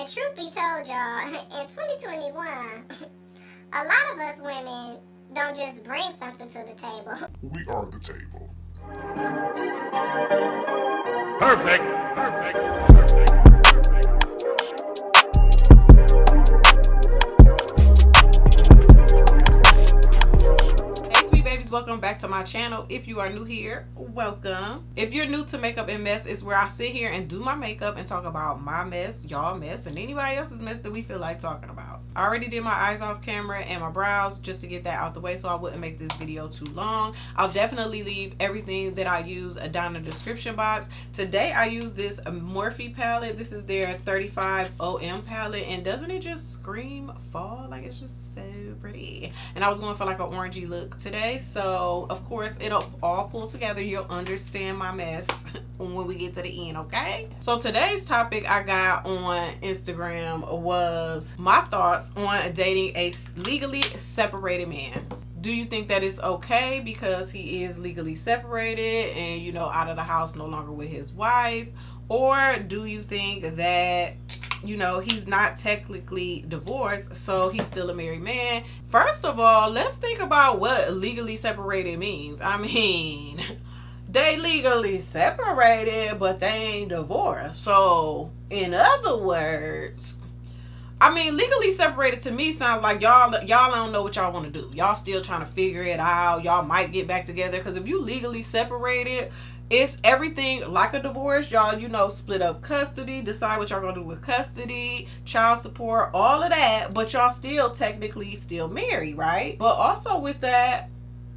And truth be told, y'all, in 2021, a lot of us women don't just bring something to the table. We are the table. Perfect. Welcome back to my channel. If you are new here, welcome. If you're new to Makeup and Mess, it's where I sit here and do my makeup and talk about my mess, y'all mess, and anybody else's mess that we feel like talking about. I already did my eyes off camera and my brows just to get that out the way so I wouldn't make this video too long. I'll definitely leave everything that I use down in the description box. Today I use this Morphe palette. This is their 35 OM palette, and doesn't it just scream fall? Like, it's just so pretty. And I was going for like an orangey look today, so of course it'll all pull together. You'll understand my mess when we get to the end, okay? So today's topic I got on Instagram was my thoughts on dating a legally separated man. Do you think that it's okay because he is legally separated and, you know, out of the house, no longer with his wife? Or do you think that, you know, he's not technically divorced, so he's still a married man? First of all, let's think about what legally separated means. I mean, they legally separated, but they ain't divorced. So, in other words, I mean, legally separated to me sounds like y'all don't know what y'all want to do. Y'all still trying to figure it out. Y'all might get back together, because if you legally separated, it's everything like a divorce. Y'all, you know, split up custody, decide what y'all gonna do with custody, child support, all of that, but y'all still technically still married, right? But also with that,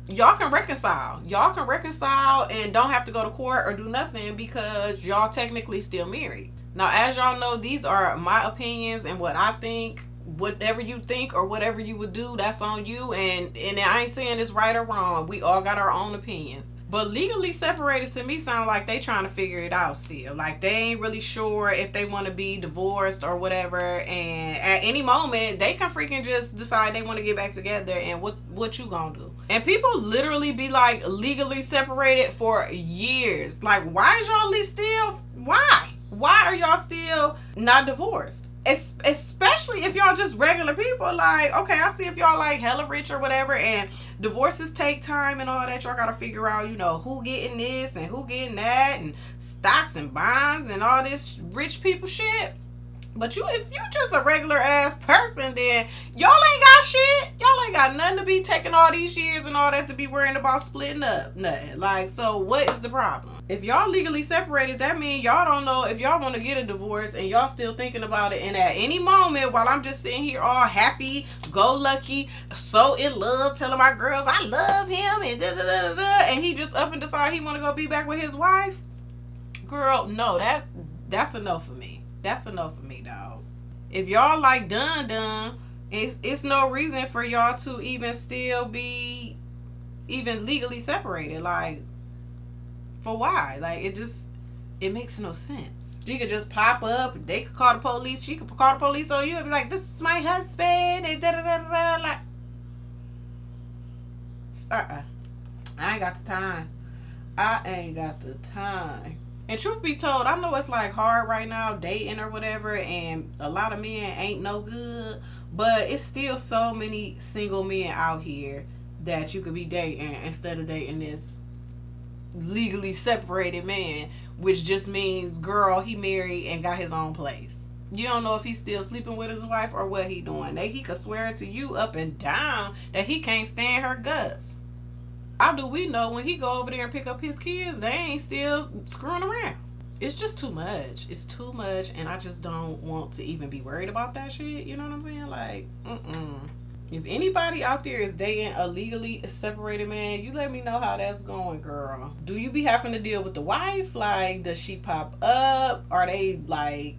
y'all can reconcile. Y'all can reconcile and don't have to go to court or do nothing because y'all technically still married. Now, as y'all know, these are my opinions and what I think. Whatever you think or whatever you would do, that's on you. And I ain't saying it's right or wrong. We all got our own opinions. But legally separated to me sound like they trying to figure it out still. Like they ain't really sure if they want to be divorced or whatever. And at any moment, they can freaking just decide they want to get back together. And what you gonna do? And people literally be like legally separated for years. Like, why is y'all still? Why? Why are y'all still not divorced? Especially if y'all just regular people. Like, okay, I see if y'all like hella rich or whatever, and divorces take time and all that. Y'all gotta figure out, you know, who getting this and who getting that, and stocks and bonds and all this rich people shit. But if you just a regular ass person, then y'all ain't got shit. Y'all ain't got nothing to be taking all these years and all that to be worrying about splitting up. Nothing. Like, so what is the problem? If y'all legally separated, that means y'all don't know if y'all want to get a divorce and y'all still thinking about it. And at any moment, while I'm just sitting here all happy, go lucky, so in love, telling my girls I love him and da da da da, and he just up and decide he want to go be back with his wife, girl, no, that's enough for me. That's enough for me, dog. If y'all like done, it's no reason for y'all to even still be even legally separated. Like, for why? Like, it makes no sense. She could just pop up, they could call the police, she could call the police on you and be like, this is my husband, and da da da da, like, I ain't got the time. I ain't got the time. And truth be told, I know it's like hard right now dating or whatever, and a lot of men ain't no good, but it's still so many single men out here that you could be dating instead of dating this legally separated man, which just means, girl, he married and got his own place. You don't know if he's still sleeping with his wife or what he doing. He could swear to you up and down that he can't stand her guts. How do we know when he go over there and pick up his kids, they ain't still screwing around? It's just too much. It's too much, and I just don't want to even be worried about that shit. You know what I'm saying? Like, If anybody out there is dating a legally separated man, you let me know how that's going, girl. Do you be having to deal with the wife? Like, does she pop up? Are they like...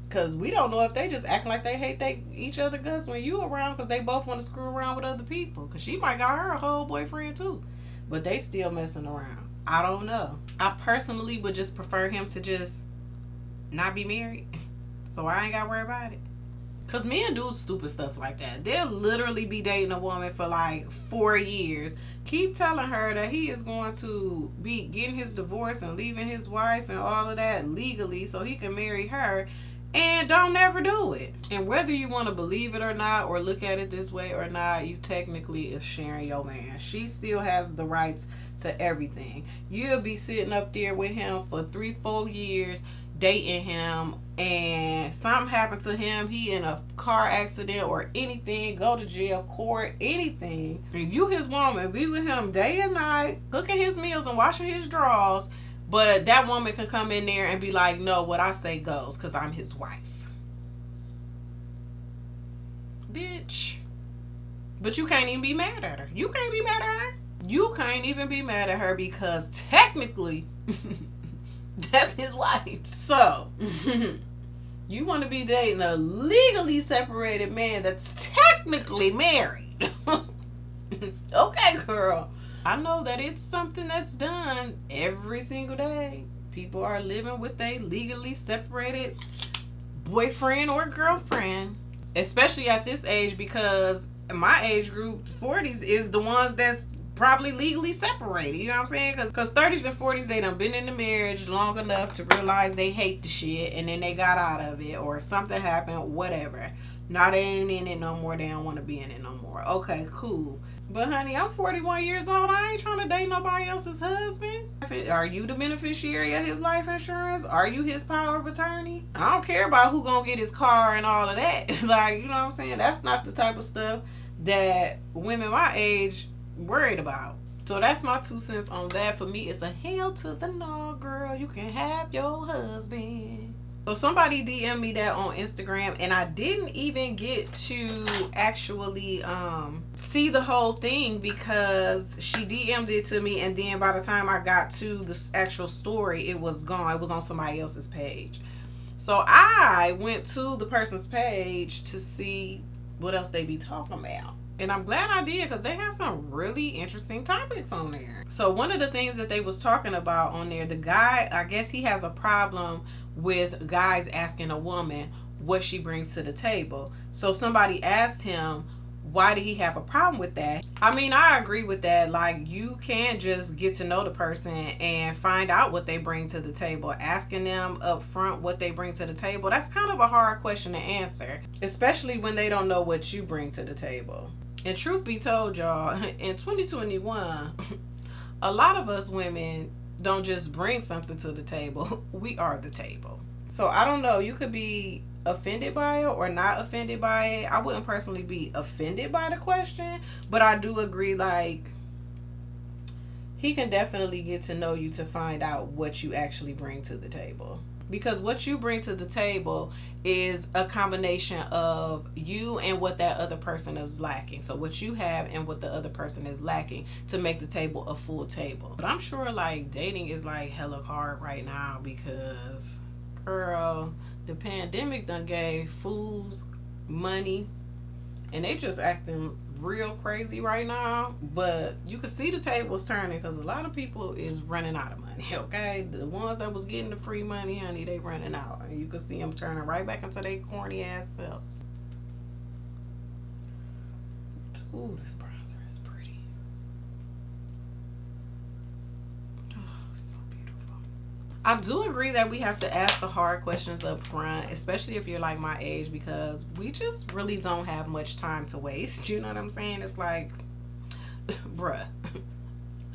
Because we don't know if they just acting like they hate each other guts when you around, because they both want to screw around with other people. Because she might got her a whole boyfriend too, but they still messing around. I don't know. I personally would just prefer him to just not be married, so I ain't got to worry about it. Because men do stupid stuff like that. They'll literally be dating a woman for like 4 years, keep telling her that he is going to be getting his divorce and leaving his wife and all of that legally so he can marry her. and don't ever do it. And whether you want to believe it or not, or look at it this way or not, you technically is sharing your man. She still has the rights to everything. You'll be sitting up there with him for 3-4 years, dating him, and something happened to him, he in a car accident or anything, go to jail, court, anything, and you his woman, be with him day and night, cooking his meals and washing his drawers, but that woman can come in there and be like, no, what I say goes, because I'm his wife. Bitch. But you can't even be mad at her. You can't be mad at her. You can't even be mad at her because technically that's his wife. So you want to be dating a legally separated man that's technically married. Okay, girl. I know that it's something that's done every single day. People are living with a legally separated boyfriend or girlfriend, especially at this age, because my age group, 40s, is the ones that's probably legally separated. You know what I'm saying? Because 30s and 40s, they done been in the marriage long enough to realize they hate the shit, and then they got out of it, or something happened, whatever. Now they ain't in it no more. They don't want to be in it no more. Okay, cool. But honey, I'm 41 years old. I ain't trying to date nobody else's husband. Are you the beneficiary of his life insurance? Are you his power of attorney? I don't care about who gonna get his car and all of that. Like, you know what I'm saying? That's not the type of stuff that women my age worried about. So that's my 2 cents on that. For me, it's a hell to the no, girl. You can have your husband. So somebody DM'd me that on Instagram, and I didn't even get to actually see the whole thing because she DM'd it to me, and then by the time I got to the actual story, it was gone. It was on somebody else's page. So I went to the person's page to see what else they be talking about. And I'm glad I did, because they have some really interesting topics on there. So one of the things that they was talking about on there, the guy, I guess he has a problem with guys asking a woman what she brings to the table. So somebody asked him, why did he have a problem with that? I mean, I agree with that. Like, you can't just get to know the person and find out what they bring to the table. Asking them up front what they bring to the table, that's kind of a hard question to answer, especially when they don't know what you bring to the table. And truth be told, y'all, in 2021, a lot of us women don't just bring something to the table. We are the table. So I don't know. You could be offended by it or not offended by it. I wouldn't personally be offended by the question, but I do agree, like, he can definitely get to know you to find out what you actually bring to the table. Because what you bring to the table is a combination of you and what that other person is lacking. So what you have and what the other person is lacking to make the table a full table. But I'm sure, like, dating is like hella hard right now because, girl, the pandemic done gave fools money and they just acting real crazy right now. But you can see the tables turning because a lot of people is running out of money. Okay, the ones that was getting the free money, honey, they running out, and you can see them turning right back into their corny ass selves. Ooh, this bronzer is pretty. Oh, so beautiful. I do agree that we have to ask the hard questions up front, especially if you're like my age, because we just really don't have much time to waste. You know what I'm saying? It's like, bruh,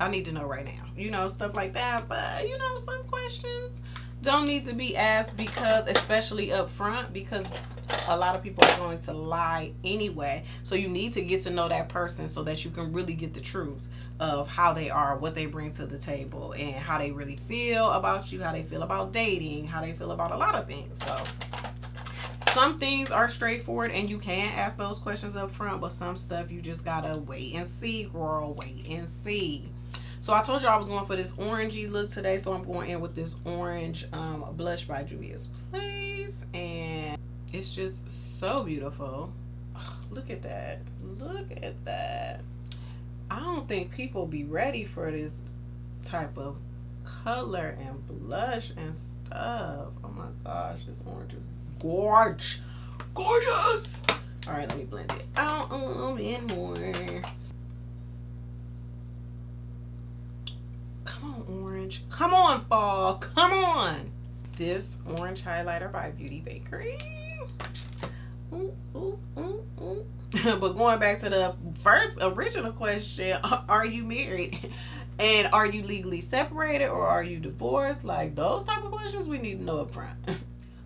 I need to know right now. You know, stuff like that. But, you know, some questions don't need to be asked, because, especially up front, because a lot of people are going to lie anyway. So you need to get to know that person so that you can really get the truth of how they are, what they bring to the table, and how they really feel about you, how they feel about dating, how they feel about a lot of things. So some things are straightforward and you can ask those questions up front, but some stuff you just gotta wait and see, girl. Wait and see. So I told you I was going for this orangey look today, so I'm going in with this orange blush by Juvia's Place, and it's just so beautiful. Oh, look at that. Look at that. I don't think people be ready for this type of color and blush and stuff. Oh my gosh, this orange is gorgeous. All right, let me blend it out a little bit more. Come on, orange. Come on, fall. Come on. this orange highlighter by Beauty Bakery. Ooh, ooh, ooh, ooh. But going back to the first original question, are you married? And are you legally separated or are you divorced? Like, those type of questions we need to know up front.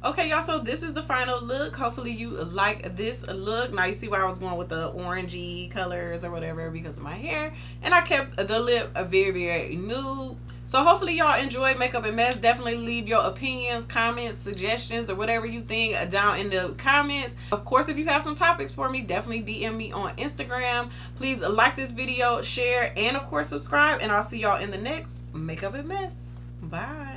Okay, y'all, so this is the final look. Hopefully you like this look. Now you see why I was going with the orangey colors or whatever because of my hair. And I kept the lip a very, very nude. So hopefully y'all enjoyed Makeup and Mess. Definitely leave your opinions, comments, suggestions, or whatever you think down in the comments. Of course, if you have some topics for me, definitely DM me on Instagram. Please like this video, share, and of course subscribe. And I'll see y'all in the next Makeup and Mess. Bye.